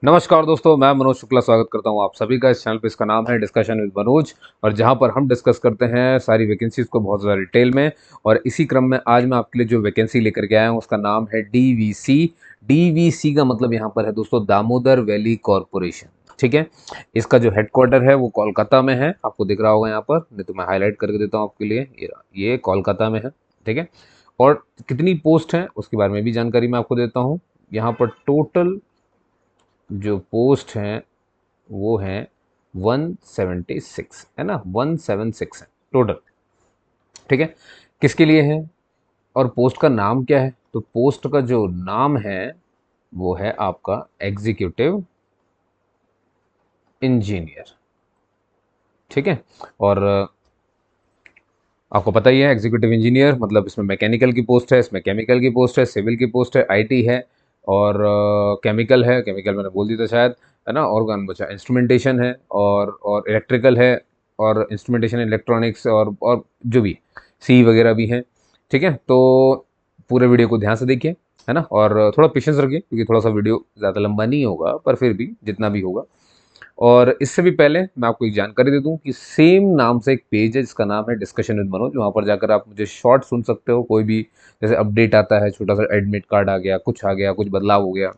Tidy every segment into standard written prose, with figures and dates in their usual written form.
नमस्कार दोस्तों, मैं मनोज शुक्ला स्वागत करता हूं आप सभी का इस चैनल पे। इसका नाम है डिस्कशन विद मनोज और जहां पर हम डिस्कस करते हैं सारी वैकेंसीज को बहुत ज़्यादा डिटेल में। और इसी क्रम में आज मैं आपके लिए जो वैकेंसी लेकर के आया हूं उसका नाम है डीवीसी। डीवीसी का मतलब यहां पर है दोस्तों दामोदर वैली कॉरपोरेशन। ठीक है, इसका जो हेडक्वार्टर है वो कोलकाता में है, आपको दिख रहा होगा यहाँ पर, नहीं तो मैं हाईलाइट करके देता हूँ आपके लिए। ये कोलकाता में है। ठीक है, और कितनी पोस्ट है उसके बारे में भी जानकारी मैं आपको देता हूँ। यहाँ पर टोटल जो पोस्ट हैं वो हैं 176, है ना, 176 है टोटल। ठीक है, किसके लिए है और पोस्ट का नाम क्या है? तो पोस्ट का जो नाम है वो है आपका एग्जीक्यूटिव इंजीनियर। ठीक है, और आपको पता ही है एग्जीक्यूटिव इंजीनियर मतलब इसमें मैकेनिकल की पोस्ट है, इसमें केमिकल की पोस्ट है, सिविल की पोस्ट है, आईटी है और केमिकल है। केमिकल मैंने बोल दिया था शायद, है ना। ऑर्गन बचा, इंस्ट्रूमेंटेशन है और इलेक्ट्रिकल है और इंस्ट्रूमेंटेशन इलेक्ट्रॉनिक्स और जो भी सी वगैरह भी हैं। ठीक है, तो पूरे वीडियो को ध्यान से देखिए, है ना, और थोड़ा पेशेंस रखिए क्योंकि थोड़ा सा वीडियो ज़्यादा लंबा नहीं होगा पर फिर भी जितना भी होगा। और इससे भी पहले मैं आपको एक जानकारी दे दूं कि सेम नाम से एक पेज है जिसका नाम है डिस्कशन विद मनोज। वहाँ पर जाकर आप मुझे शॉर्ट सुन सकते हो, कोई भी जैसे अपडेट आता है, छोटा सा एडमिट कार्ड आ गया, कुछ बदलाव हो गया,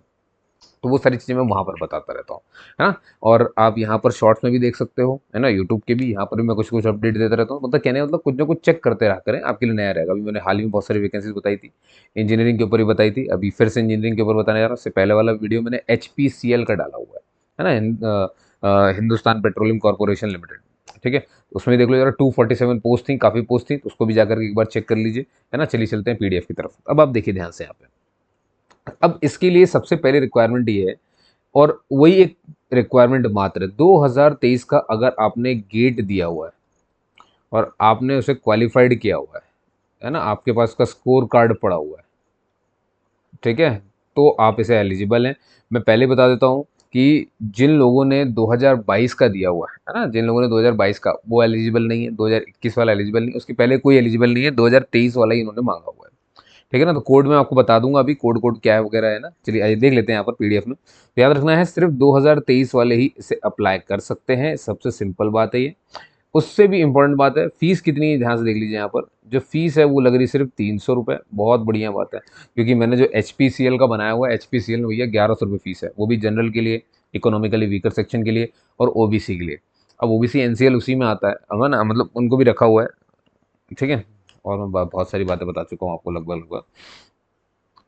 तो वो सारी चीज़ें मैं वहाँ पर बताता रहता हूँ, है ना। और आप यहाँ पर शॉर्ट्स में भी देख सकते हो, है ना, यूट्यूब के भी, यहाँ पर भी मैं कुछ कुछ अपडेट देता रहता हूँ। मतलब कहने का मतलब कुछ ना कुछ चेक करते रहा करें, आपके लिए नया रहेगा। अभी मैंने हाल ही में बहुत सारी वैकेंसीज बताई थी, इंजीनियरिंग के ऊपर ही बताई थी, अभी फिर से इंजीनियरिंग के ऊपर बताने जा रहा हूँ। उससे पहले वाला वीडियो मैंने HPCL का डाला हुआ है ना, हिंदुस्तान पेट्रोलियम कॉर्पोरेशन लिमिटेड। ठीक है, उसमें देख लो जरा, 247 पोस्ट थी, काफ़ी पोस्ट थी, तो उसको भी जाकर एक बार चेक कर लीजिए, है ना। चलिए चलते हैं PDF की तरफ। अब आप देखिए ध्यान से यहाँ पे। अब इसके लिए सबसे पहले रिक्वायरमेंट ये है, और वही एक रिक्वायरमेंट मात्र है, 2023 का अगर आपने गेट दिया हुआ है और आपने उसे क्वालिफाइड किया हुआ है ना, आपके पास उसका स्कोर कार्ड पड़ा हुआ है, ठीक है, तो आप इसे एलिजिबल हैं। मैं पहले बता देता हूँ कि जिन लोगों ने 2022 का दिया हुआ है ना, जिन लोगों ने 2022 का, वो एलिजिबल नहीं है। 2021 वाला एलिजिबल नहीं, उसके पहले कोई एलिजिबल नहीं है, 2023 वाला ही इन्होंने मांगा हुआ है। ठीक है ना, तो कोड मैं आपको बता दूंगा अभी, कोड कोड क्या है वगैरह, है ना। चलिए आइए देख लेते हैं यहाँ पर PDF में। तो याद रखना है, सिर्फ 2023 वाले ही इसे अप्लाई कर सकते हैं, सबसे सिंपल बात है ये। उससे भी इम्पोर्टेंट बात है, फीस कितनी है, ध्यान से देख लीजिए। यहाँ पर जो फीस है वो लग रही सिर्फ 300 रुपये। बहुत बढ़िया बात है, क्योंकि मैंने जो HPCL का बनाया हुआ है, HPCL में भैया 1100 रुपये फीस है, वो भी जनरल के लिए, इकोनॉमिकली वीकर सेक्शन के लिए और OBC के लिए। अब OBC NCL उसी में आता है ना, मतलब उनको भी रखा हुआ है। ठीक है, और मैं बहुत सारी बातें बता चुका हूँ आपको लगभग लगभग।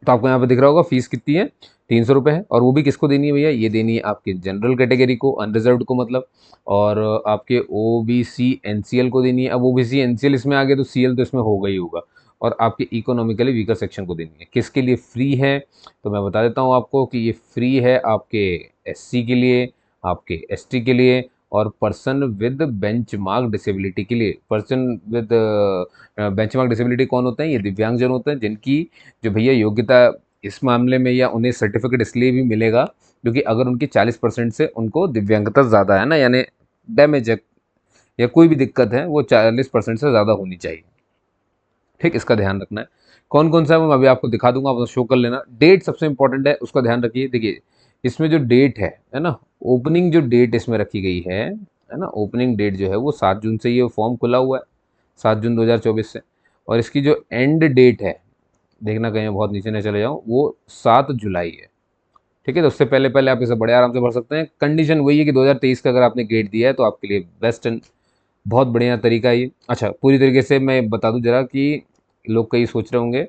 तो आपको यहाँ पे दिख रहा होगा फीस कितनी है, 300 रुपये है। और वो भी किसको देनी है भैया, ये देनी है आपके जनरल कैटेगरी को, अनरिजर्व्ड को मतलब, और आपके OBC NCL को देनी है। अब OBC NCL इसमें आ गया तो CL तो इसमें होगा ही होगा। और आपके इकोनॉमिकली वीकर सेक्शन को देनी है। किसके लिए फ्री है, तो मैं बता देता हूँ आपको कि ये फ्री है आपके SC के लिए, आपके ST के लिए और पर्सन विद बेंचमार्क डिसेबिलिटी के लिए। पर्सन विद बेंचमार्क डिसेबिलिटी कौन होते हैं? ये दिव्यांगजन होते हैं, जिनकी जो भैया योग्यता इस मामले में, या उन्हें सर्टिफिकेट इसलिए भी मिलेगा क्योंकि अगर उनकी 40% से उनको दिव्यांगता ज़्यादा है ना, यानी डैमेज है या कोई भी दिक्कत है, वो 40% से ज़्यादा होनी चाहिए। ठीक, इसका ध्यान रखना है। कौन कौन सा है वो मैं अभी आपको दिखा दूंगा, आप शो कर लेना। डेट सबसे इंपॉर्टेंट है, उसका ध्यान रखिए। देखिए इसमें जो डेट है ना, ओपनिंग जो डेट इसमें रखी गई है ना, ओपनिंग डेट जो है वो 7 जून से, ये फॉर्म खुला हुआ है 7 जून 2024 से। और इसकी जो एंड डेट है, देखना कहीं बहुत नीचे न चले जाऊँ, वो 7 जुलाई है। ठीक है, तो उससे पहले पहले आप इसे बड़े आराम से भर सकते हैं। कंडीशन वही है कि 2023 का अगर आपने गेट दिया है तो आपके लिए बेस्ट एंड बहुत बढ़िया तरीका है ये। अच्छा, पूरी तरीके से मैं बता दूं जरा कि लोग कई सोच रहे होंगे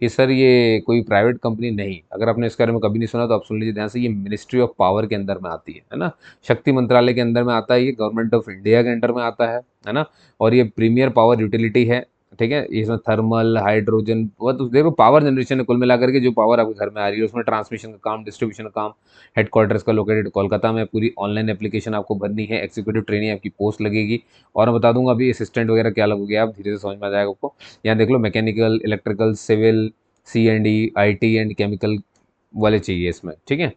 कि सर ये कोई प्राइवेट कंपनी नहीं। अगर आपने इसके बारे में कभी नहीं सुना तो आप सुन लीजिए ध्यान से। ये मिनिस्ट्री ऑफ पावर के अंदर में आती है ना, शक्ति मंत्रालय के अंदर में आता है, ये गवर्नमेंट ऑफ इंडिया के अंडर में आता है ना। और ये प्रीमियर पावर यूटिलिटी है। ठीक है, इसमें थर्मल, हाइड्रोजन, वो तो देखो पावर जनरेशन है कुल मिलाकर के, जो पावर आपके घर में आ रही है उसमें ट्रांसमिशन का काम, डिस्ट्रीब्यूशन का काम। हेडक्वार्टर्स का लोकेटेड कोलकाता में। पूरी ऑनलाइन एप्लीकेशन आपको भरनी है, एग्जीक्यूटिव ट्रेनिंग आपकी पोस्ट लगेगी। और मैं बता दूंगा अभी असिस्टेंट वगैरह क्या लगोगे, आप धीरे से समझ में आ जाएगा आपको। यहाँ देख लो, mechanical, electrical, civil, C&E, IT and chemical वाले चाहिए इसमें। ठीक है,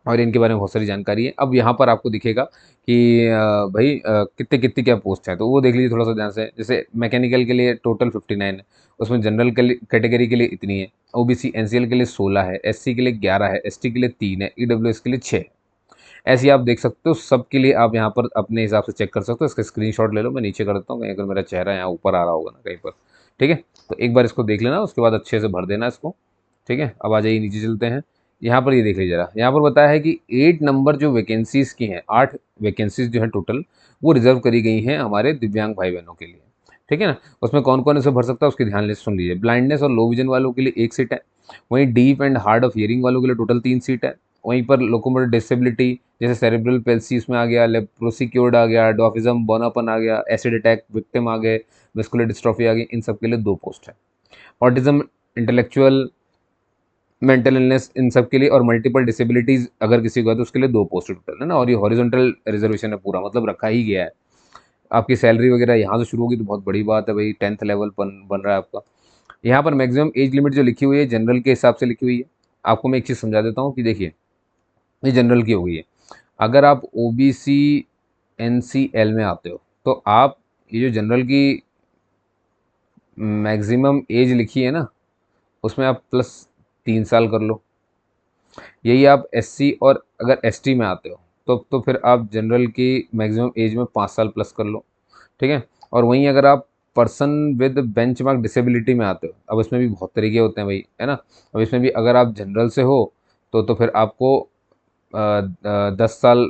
और इनके बारे में बहुत सारी जानकारी है। अब यहाँ पर आपको दिखेगा कि भाई कितने कितनी क्या पोस्ट है, तो वो देख लीजिए थोड़ा सा ध्यान से। जैसे मैकेनिकल के लिए टोटल 59 है, उसमें जनरल के लिए कैटेगरी के लिए इतनी है, ओबीसी एनसीएल के लिए 16 है, एससी के लिए 11 है, एसटी के लिए 3 है, ईडब्ल्यूएस के लिए 6 है। ऐसे ही आप देख सकते हो, सबके लिए आप यहाँ पर अपने हिसाब से चेक कर सकते हो। इसका स्क्रीनशॉट ले लो, मैं नीचे कर देता हूँ कहीं अगर मेरा चेहरा यहाँ ऊपर आ रहा होगा ना कहीं पर। ठीक है, तो एक बार इसको देख लेना, उसके बाद अच्छे से भर देना इसको। ठीक है, अब आ जाइए नीचे चलते हैं। यहाँ पर ये देख लीजिए जरा, यहाँ पर बताया है कि 8 नंबर जो वैकेंसीज की हैं, 8 वैकेंसीज जो हैं टोटल, वो रिजर्व करी गई हैं हमारे दिव्यांग भाई बहनों के लिए। ठीक है ना, उसमें कौन कौन इसे भर सकता है उसकी ध्यान से सुन लीजिए। ब्लाइंडनेस और लो विजन वालों के लिए 1 सीट है। वहीं deaf and hard of hearing वालों के लिए टोटल 3 सीट है। वहीं पर लोकोमोटर डिसेबिलिटी जैसे सेरेब्रल पेल्सी इसमें आ गया, लेप्रोसिक्योर्ड आ गया, डॉफिज्म बोनापन आ गया, एसिड अटैक विक्टिम आ गए, मस्कुलर डिस्ट्रॉफी आ गई, इन सब के लिए 2 पोस्ट है। ऑटिज्म, इंटेलेक्चुअल, मेंटल इलनेस, इन सब के लिए, और मल्टीपल डिसेबिलिटीज अगर किसी को है तो उसके लिए 2 पोस्ट टोटल है ना। और ये हॉरिजॉन्टल रिजर्वेशन है पूरा, मतलब रखा ही गया है। आपकी सैलरी वगैरह यहाँ से शुरू होगी तो बहुत बड़ी बात है भाई, 10th लेवल बन रहा है आपका। यहाँ पर मैक्सिमम एज लिमिट जो लिखी हुई है जनरल के हिसाब से लिखी हुई है। आपको मैं एक चीज़ समझा देता हूँ कि देखिए, ये जनरल की हो गई है। अगर आप ओबीसी एनसीएल में आते हो तो आप ये जो जनरल की मैक्सिमम एज लिखी है ना, उसमें आप प्लस 3 साल कर लो। यही आप एससी और अगर एसटी में आते हो तो फिर आप जनरल की मैक्सिमम एज में 5 साल प्लस कर लो। ठीक है, और वहीं अगर आप पर्सन विद बेंचमार्क डिसेबिलिटी में आते हो, अब इसमें भी बहुत तरीके होते हैं भाई, है ना। अब इसमें भी अगर आप जनरल से हो तो फिर आपको 10 साल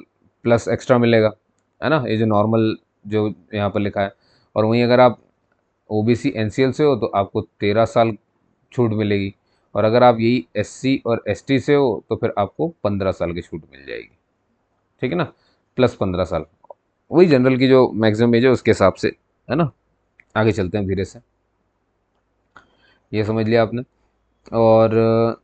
प्लस एक्स्ट्रा मिलेगा, है ना, ये जो नॉर्मल जो यहाँ पर लिखा है। और वहीं अगर आप ओबीसी एनसीएल से हो तो आपको 13 साल छूट मिलेगी। और अगर आप यही एससी और एसटी से हो तो फिर आपको 15 साल की छूट मिल जाएगी। ठीक है ना, प्लस 15 साल, वही जनरल की जो मैक्सिमम एज है उसके हिसाब से, है ना। आगे चलते हैं धीरे से, ये समझ लिया आपने। और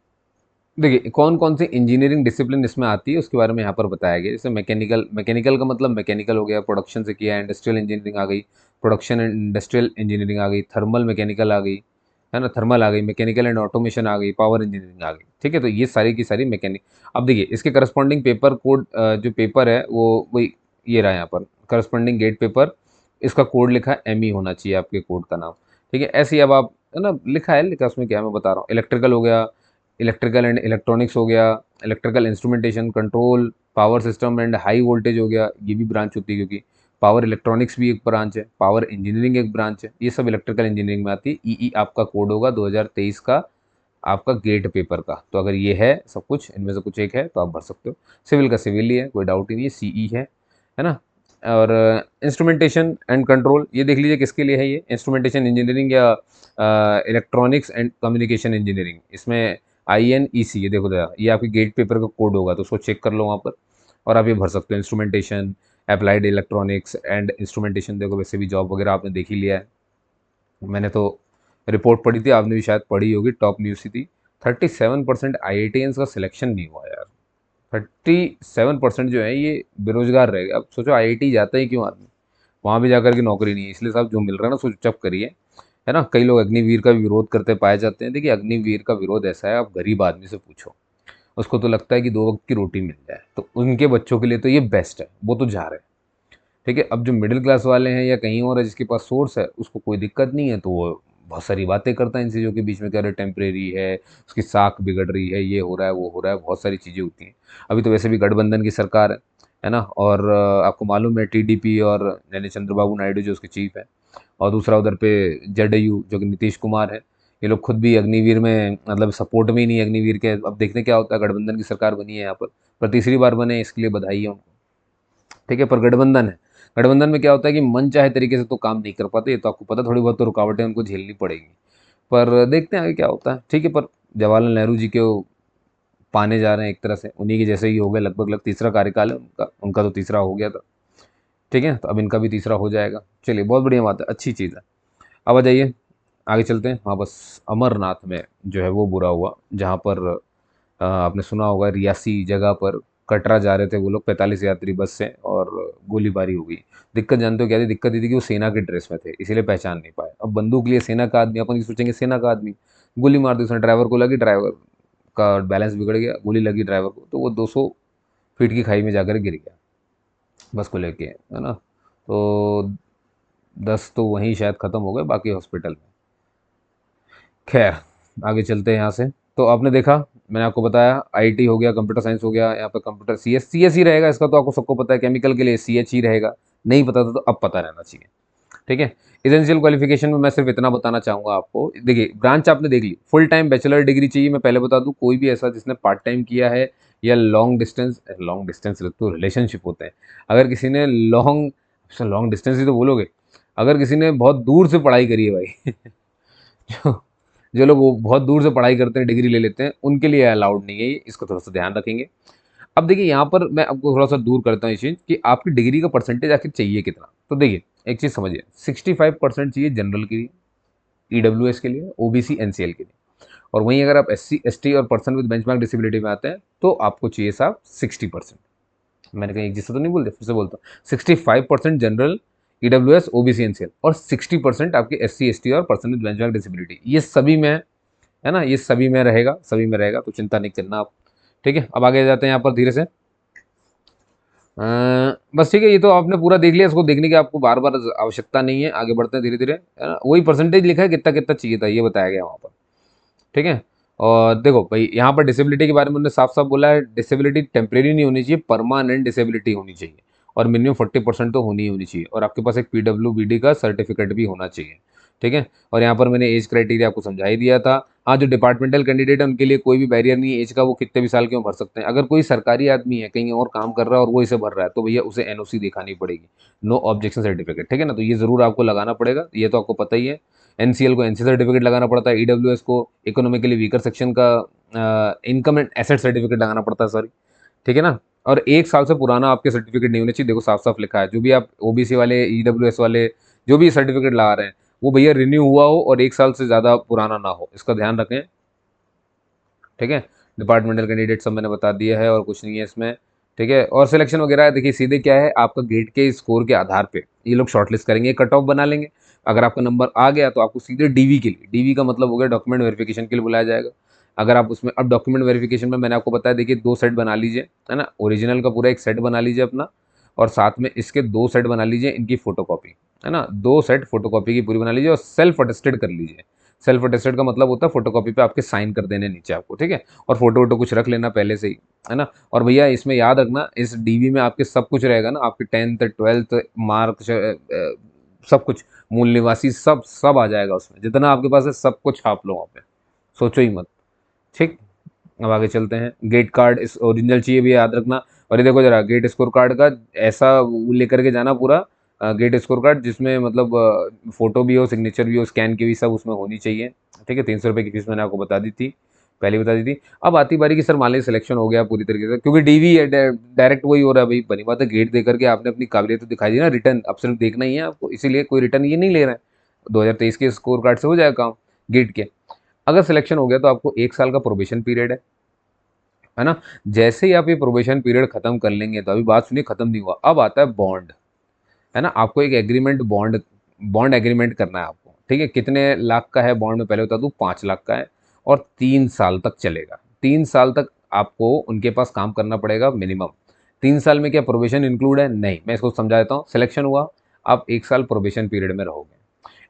देखिए कौन कौन सी इंजीनियरिंग डिसिप्लिन इसमें आती है उसके बारे में यहाँ पर बताया गया। जैसे मैकेनिकल, मैकेनिकल का मतलब मैकेनिकल हो गया, प्रोडक्शन से किया है। इंडस्ट्रियल इंजीनियरिंग आ गई, प्रोडक्शन एंड इंडस्ट्रियल इंजीनियरिंग आ गई। थर्मल मैकेनिकल आ गई, है ना, थर्मल आ गई। मैकेनिकल एंड ऑटोमेशन आ गई, पावर इंजीनियरिंग आ गई। ठीक है, तो ये सारी की सारी मैकेनिक। अब देखिए इसके करस्पॉन्डिंग पेपर कोड, जो पेपर है वो वही ये रहा यहाँ पर, करस्पॉन्डिंग गेट पेपर। इसका कोड लिखा है एमई होना चाहिए आपके कोड का नाम। ठीक है, ऐसे ही अब आप, है ना, लिखा है, लिखा उसमें क्या है मैं बता रहा हूँ। इलेक्ट्रिकल हो गया, इलेक्ट्रिकल एंड इलेक्ट्रॉनिक्स हो गया, electrical instrumentation control, power system and high voltage हो गया, ये भी ब्रांच होती है क्योंकि पावर इलेक्ट्रॉनिक्स भी एक ब्रांच है, पावर इंजीनियरिंग एक ब्रांच है, ये सब इलेक्ट्रिकल इंजीनियरिंग में आती है। ईई आपका कोड होगा 2023 का आपका गेट पेपर का। तो अगर ये है सब कुछ, इनमें से कुछ एक है तो आप भर सकते हो। सिविल का सिविल ही है, कोई डाउट ही नहीं है, सीई है ना। और इंस्ट्रूमेंटेशन एंड कंट्रोल ये देख लीजिए किसके लिए है, ये इंस्ट्रूमेंटेशन इंजीनियरिंग या इलेक्ट्रॉनिक्स एंड कम्युनिकेशन इंजीनियरिंग, इसमें INEC, ये देखो जरा, ये आपके गेट पेपर का कोड होगा तो उसको चेक कर लो वहाँ पर और आप ये भर सकते हो। Instrumentation, applied electronics and instrumentation, देखो वैसे भी जॉब वगैरह आपने देख ही लिया है। मैंने तो रिपोर्ट पढ़ी थी, आपने भी शायद पढ़ी होगी, टॉप न्यूज़ ही थी। 37% IITians का सिलेक्शन नहीं हुआ यार। 37% जो है ये बेरोजगार रह गए। अब सोचो IIT जाता ही क्यों आदमी, वहाँ भी जाकर के नौकरी नहीं है। इसलिए साहब जो मिल रहा है ना उसको चुपचाप करिए, है ना। कई लोग अग्निवीर का विरोध करते पाए जाते हैं। देखिए अग्निवीर का विरोध ऐसा है, आप गरीब आदमी से पूछो, उसको तो लगता है कि 2 वक्त की रोटी मिल जाए, तो उनके बच्चों के लिए तो ये बेस्ट है, वो तो जा रहे हैं। ठीक है, अब जो मिडिल क्लास वाले हैं या कहीं और है जिसके पास सोर्स है, उसको कोई दिक्कत नहीं है, तो वो बहुत सारी बातें करता है इन चीज़ों के बीच में, कह रहे टेम्परेरी है, उसकी साख बिगड़ रही है, ये हो रहा है, वो हो रहा है, बहुत सारी चीज़ें होती हैं। अभी तो वैसे भी गठबंधन की सरकार है ना। और आपको मालूम है टीडीपी और यानी चंद्रबाबू नायडू जो उसके चीफ है, और दूसरा उधर पे जेडीयू जो कि नीतीश कुमार है, ये लोग खुद भी अग्निवीर में मतलब सपोर्ट में ही नहीं है अग्निवीर के। अब देखते क्या होता है, गठबंधन की सरकार बनी है यहाँ पर तीसरी बार बने, इसके लिए बधाई है उनको। ठीक है, पर गठबंधन है, गठबंधन में क्या होता है कि मन चाहे तरीके से तो काम नहीं कर पाते, ये तो आपको पता, थोड़ी बहुत तो रुकावटें उनको झेलनी पड़ेगी। पर देखते हैं आगे क्या होता है। ठीक है, पर जवाहरलाल नेहरू जी के वो पाने जा रहे हैं एक तरह से, उन्हीं के जैसे ही हो गए, लगभग तीसरा कार्यकाल है उनका, उनका तो तीसरा हो गया था। ठीक है, तो अब इनका भी तीसरा हो जाएगा। चलिए बहुत बढ़िया बात है, अच्छी चीज़ है। अब आ जाइए आगे चलते हैं। हाँ बस, अमरनाथ में जो है वो बुरा हुआ, जहाँ पर आपने सुना होगा रियासी जगह पर कटरा जा रहे थे वो लोग, 45 यात्री बस से, और गोलीबारी हो गई। दिक्कत जानते हो क्या थी? दिक्कत ये थी कि वो सेना के ड्रेस में थे, इसीलिए पहचान नहीं पाए। अब बंदूक लिए सेना का आदमी, अपन ये सोचेंगे सेना का आदमी, गोली मार दी उसने, ड्राइवर को लगी, ड्राइवर का बैलेंस बिगड़ गया, गोली लगी ड्राइवर को, तो वो 200 फीट की खाई में जाकर गिर गया बस को लेके, है ना। तो 10 तो वहीं शायद ख़त्म हो गए, बाकी हॉस्पिटल में। खैर, आगे चलते हैं यहाँ से। तो आपने देखा, मैंने आपको बताया आईटी हो गया, कंप्यूटर साइंस हो गया, यहाँ पे कंप्यूटर सीएस ही रहेगा, इसका तो आपको सबको पता है। केमिकल के लिए सीएच ही रहेगा, नहीं पता था तो अब पता रहना चाहिए, ठीक है। इसेंशियल क्वालिफिकेशन में मैं सिर्फ इतना बताना चाहूँगा आपको। देखिए, ब्रांच आपने देख ली, फुल टाइम बैचलर डिग्री चाहिए। मैं पहले बता दूँ, कोई भी ऐसा जिसने पार्ट टाइम किया है या लॉन्ग डिस्टेंस तो रिलेशनशिप होते हैं। अगर किसी ने लॉन्ग डिस्टेंस ही तो बोलोगे, अगर किसी ने बहुत दूर से पढ़ाई करी है भाई जो जो लोग वो बहुत दूर से पढ़ाई करते हैं, डिग्री ले लेते हैं, उनके लिए अलाउड नहीं है ये, इसको थोड़ा सा ध्यान रखेंगे। अब देखिए, यहाँ पर मैं आपको थोड़ा सा दूर करता हूँ इस चीज़ कि आपकी डिग्री का परसेंटेज आखिर चाहिए कितना। तो देखिए, एक चीज़ समझिए, 65% चाहिए जनरल के लिए, ईडब्ल्यूएस के लिए, ओबीसी एनसीएल के लिए। और वहीं अगर आप एससी एसटी और पर्सन विद बेंचमार्क डिसेबिलिटी में आते हैं तो आपको चाहिए साहब 60%। मैंने कहीं एक जिससे तो नहीं बोलते, फिर से बोलता हूँ, 65% जनरल, ईडब्ल्यूएस, ओबीसी एनसीएल, और 60% आपके एससी एसटी और पर्सन विद बेंचमार्क डिसेबिलिटी। ये सभी में है ना, ये सभी में रहेगा, सभी में रहेगा, तो चिंता नहीं करना आप, ठीक है। अब आगे जाते हैं यहाँ पर धीरे से। बस ठीक है, ये तो आपने पूरा देख लिया, इसको देखने की आपको बार बार आवश्यकता नहीं है। आगे बढ़ते हैं धीरे धीरे, है ना। वही परसेंटेज लिखा है, कितना कितना चाहिए था ये बताया गया वहाँ पर, ठीक है। और देखो भाई, यहाँ पर डिसेबिलिटी के बारे में उन्होंने साफ साफ बोला है, डिसेबिलिटी टेम्परेरी नहीं होनी चाहिए, परमानेंट डिसेबिलिटी होनी चाहिए, और मिनिमम 40% तो होनी ही होनी चाहिए, और आपके पास एक पीडब्ल्यूबीडी का सर्टिफिकेट भी होना चाहिए, ठीक है। और यहाँ पर मैंने एज क्राइटेरिया आपको समझा ही दिया था। हाँ, जो डिपार्टमेंटल कैंडिडेट है उनके लिए कोई भी बैरियर नहीं है एज का, वो कितने भी साल के भर सकते हैं। अगर कोई सरकारी आदमी है कहीं और काम कर रहा है और वो इसे भर रहा है, तो भैया उसे एनओसी दिखानी पड़ेगी, नो ऑब्जेक्शन सर्टिफिकेट, ठीक है ना। तो ये ज़रूर आपको लगाना पड़ेगा, ये तो आपको पता ही है। एनसीएल को एनसी सर्टिफिकेट लगाना पड़ता है, ईडब्ल्यूएस को इकोनॉमिकली वीकर सेक्शन का इनकम एंड एसेट सर्टिफिकेट लगाना पड़ता है, सॉरी, ठीक है ना। और 1 साल से पुराना आपके सर्टिफिकेट नहीं होने चाहिए। देखो, साफ साफ लिखा है, जो भी आप ओबीसी वाले, ईडब्ल्यूएस वाले, जो भी सर्टिफिकेट ला रहे हैं, वो भैया रिन्यू हुआ हो और 1 साल से ज़्यादा पुराना ना हो, इसका ध्यान रखें, ठीक है। डिपार्टमेंटल कैंडिडेट सब मैंने बता दिया है, और कुछ नहीं है इसमें, ठीक है। और सिलेक्शन वगैरह देखिए, सीधे क्या है, आपका गेट के स्कोर के आधार पे ये लोग शॉर्टलिस्ट करेंगे, कट ऑफ बना लेंगे। अगर आपका नंबर आ गया तो आपको सीधे डीवी के लिए, डीवी का मतलब हो गया डॉक्यूमेंट वेरिफिकेशन के लिए बुलाया जाएगा। अगर आप उसमें, अब डॉक्यूमेंट वेरिफिकेशन में मैंने आपको बताया, देखिए 2 सेट बना लीजिए, है ना। ओरिजिनल का पूरा एक सेट बना लीजिए अपना, और साथ में इसके 2 सेट बना लीजिए इनकी फोटोकॉपी, है ना। 2 सेट फोटोकॉपी की पूरी बना लीजिए और सेल्फ अटेस्टेड कर लीजिए। सेल्फ अटेस्टेड का मतलब होता है फोटोकॉपी पे आपके साइन कर देने नीचे आपको, ठीक है। और फोटो वोटो कुछ रख लेना पहले से ही, है ना। और भैया इसमें याद रखना, इस डीवी में आपके सब कुछ रहेगा ना, आपके 10th 12th मार्क, सब कुछ, मूल निवासी, सब सब आ जाएगा उसमें, जितना आपके पास है सब कुछ छाप लो वहाँ पे, सोचो ही मत, ठीक। अब आगे चलते हैं। गेट कार्ड इस ओरिजिनल चाहिए भी, याद रखना। और ये देखो जरा, गेट स्कोर कार्ड का ऐसा वो लेकर के जाना पूरा, गेट स्कोर कार्ड जिसमें मतलब फोटो भी हो, सिग्नेचर भी हो, स्कैन की भी, सब उसमें होनी चाहिए, ठीक है। 300 रुपये की फीस मैंने आपको बता दी थी, पहले बता दी थी। अब आती बारी की सर, मान लीजिए सिलेक्शन हो गया पूरी तरीके से, क्योंकि डीवी है, डायरेक्ट वही हो रहा है भाई, बनी बात है, गेट दे करके आपने अपनी काबिलियत तो दिखाई दी ना, रिटर्न अब सिर्फ देखना ही है आपको, इसीलिए कोई रिटर्न ये नहीं ले रहा है। 2023 के स्कोर कार्ड से हो जाएगा काम गेट के। अगर सिलेक्शन हो गया तो आपको 1 साल का प्रोबेशन पीरियड है ना। जैसे ही आप ये प्रोबेशन पीरियड खत्म कर लेंगे, तो अभी बात सुनिए, खत्म नहीं हुआ, अब आता है बॉन्ड, है ना। आपको एक एग्रीमेंट, बॉन्ड बॉन्ड एग्रीमेंट करना है आपको, ठीक है। कितने लाख का है बॉन्ड, में पहले बता दूं, 5 लाख का है, और 3 साल तक चलेगा। 3 साल तक आपको उनके पास काम करना पड़ेगा मिनिमम। 3 साल में क्या प्रोबेशन इंक्लूड है? नहीं, मैं इसको समझा देता हूँ। सिलेक्शन हुआ, आप 1 साल प्रोबेशन पीरियड में रहोगे,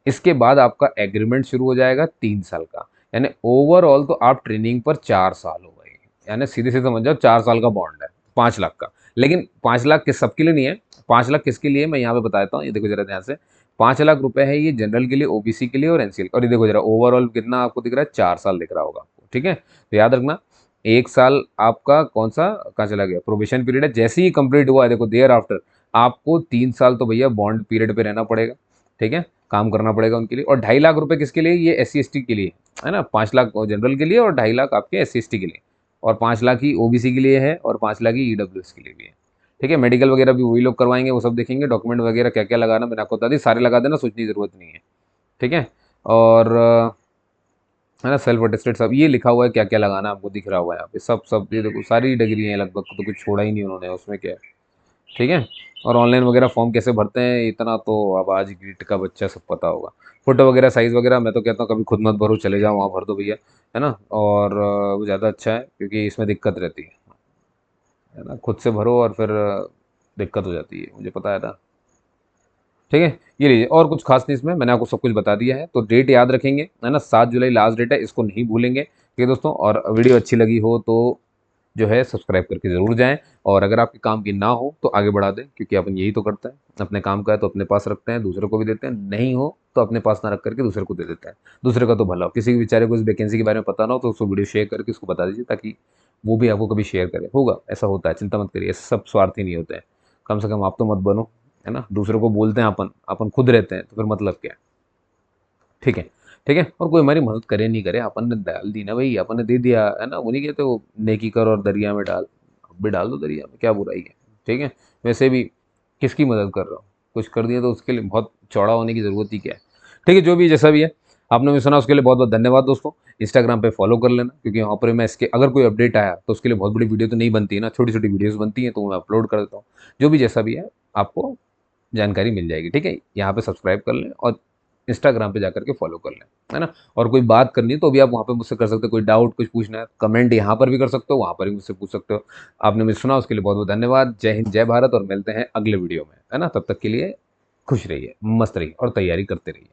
इसके बाद आपका एग्रीमेंट शुरू हो जाएगा 3 साल का, यानी ओवरऑल तो आप ट्रेनिंग पर 4 साल हो गए, यानी सीधे सीधे समझ जाओ 4 साल का बॉन्ड है 5 लाख का। लेकिन 5 लाख किस सबके लिए नहीं है, 5 लाख किसके लिए मैं यहाँ पे बताता हूँ, ये देखो जरा ध्यान से। 5 लाख रुपए है ये जनरल के लिए, ओबीसी के लिए और एनसीएल, और ये देखो जरा ओवरऑल कितना आपको दिख रहा है, 4 साल दिख रहा होगा आपको, ठीक है। तो याद रखना, 1 साल आपका कौन सा कहाँ चला गया, प्रोबेशन पीरियड है, जैसे ही कंप्लीट हुआ है, देखो देयर आफ्टर आपको 3 साल तो भैया बॉन्ड पीरियड पे रहना पड़ेगा, ठीक है, काम करना पड़ेगा उनके लिए। और 2.5 लाख रुपए किसके लिए, ये SC ST के लिए, है ना। 5 लाख जनरल के लिए और 2.5 लाख आपके SC ST के लिए, और 5 लाख ही ओबीसी के लिए है, और 5 लाख ही ईडब्ल्यूएस के लिए भी है, ठीक है। मेडिकल वगैरह भी वही लोग करवाएंगे, वो सब देखेंगे, डॉक्यूमेंट वगैरह क्या क्या लगाना मैंने आपको बता दी, सारे लगा देना, सोचने की जरूरत नहीं है, ठीक है। और है ना, सेल्फ अटेस्टेड सब ये लिखा हुआ है, क्या क्या लगाना आपको दिख रहा हुआ है यहाँ पे, सब सब ये देखो, सारी डिग्री है लगभग, तो कुछ छोड़ा ही नहीं उन्होंने उसमें, क्या है, ठीक है। और ऑनलाइन वगैरह फॉर्म कैसे भरते हैं, इतना तो अब आज गिट का बच्चा सब पता होगा। फोटो वगैरह साइज़ वगैरह मैं तो कहता हूँ कभी खुद मत भरो, चले जाओ वहाँ भर दो भैया, है ना। और वो ज़्यादा अच्छा है, क्योंकि इसमें दिक्कत रहती है। है ना, खुद से भरो और फिर दिक्कत हो जाती है, मुझे पता है ना। ठीक है, ये लीजिए, और कुछ खास नहीं इसमें, मैंने आपको सब कुछ बता दिया है। तो डेट याद रखेंगे, है ना, 7 जुलाई लास्ट डेट है, इसको नहीं भूलेंगे। ठीक है दोस्तों, और वीडियो अच्छी लगी हो तो जो है सब्सक्राइब करके ज़रूर जाएं, और अगर आपके काम की ना हो तो आगे बढ़ा दें, क्योंकि अपन यही तो करते हैं, अपने काम का है तो अपने पास रखते हैं, दूसरे को भी देते हैं, नहीं हो तो अपने पास ना रख करके दूसरे को दे देते हैं। दूसरे का तो भला हो, किसी के बेचारे को इस वैकेंसी के बारे में पता ना हो तो उसको वीडियो शेयर करके उसको बता दीजिए, ताकि वो भी आपको कभी शेयर करे। होगा, ऐसा होता है, चिंता मत करिए, ऐसे सब स्वार्थी नहीं होते हैं। कम से कम आप तो मत बनो, है ना, दूसरों को बोलते हैं अपन, अपन खुद रहते हैं तो फिर मतलब क्या है। ठीक है, ठीक है, और कोई हमारी मदद करे नहीं करे, अपन ने डाल दी ना भाई, अपन ने दे दिया, है ना, वो नहीं कहते वो, नेकी कर और दरिया में डाल, अब भी डाल दो दरिया में, क्या बुराई है। ठीक है, वैसे भी किसकी मदद कर रहा हूँ, कुछ कर दिया तो उसके लिए बहुत चौड़ा होने की ज़रूरत ही क्या है। ठीक है, जो भी जैसा भी है, आपने मुझे सुना उसके लिए बहुत बहुत धन्यवाद दोस्तों। इंस्टाग्राम पे फॉलो कर लेना, क्योंकि वहाँ पर मैं इसके अगर कोई अपडेट आया तो उसके लिए बहुत बड़ी वीडियो तो नहीं बनती है ना, छोटी छोटी वीडियोस बनती हैं, तो मैं अपलोड कर देता हूँ। जो भी जैसा भी है, आपको जानकारी मिल जाएगी। ठीक है, यहाँ पे सब्सक्राइब कर लें और इंस्टाग्राम पे जाकर के फॉलो कर लें, है ना। और कोई बात करनी है तो भी आप वहाँ पे मुझसे कर सकते हो, कोई डाउट कुछ पूछना है कमेंट यहाँ पर भी कर सकते हो, वहाँ पर भी मुझसे पूछ सकते हो। आपने मुझे सुना उसके लिए बहुत बहुत धन्यवाद। जय हिंद, जय भारत, और मिलते हैं अगले वीडियो में, है ना। तब तक के लिए खुश रहिए, मस्त रहिए और तैयारी करते रहिए।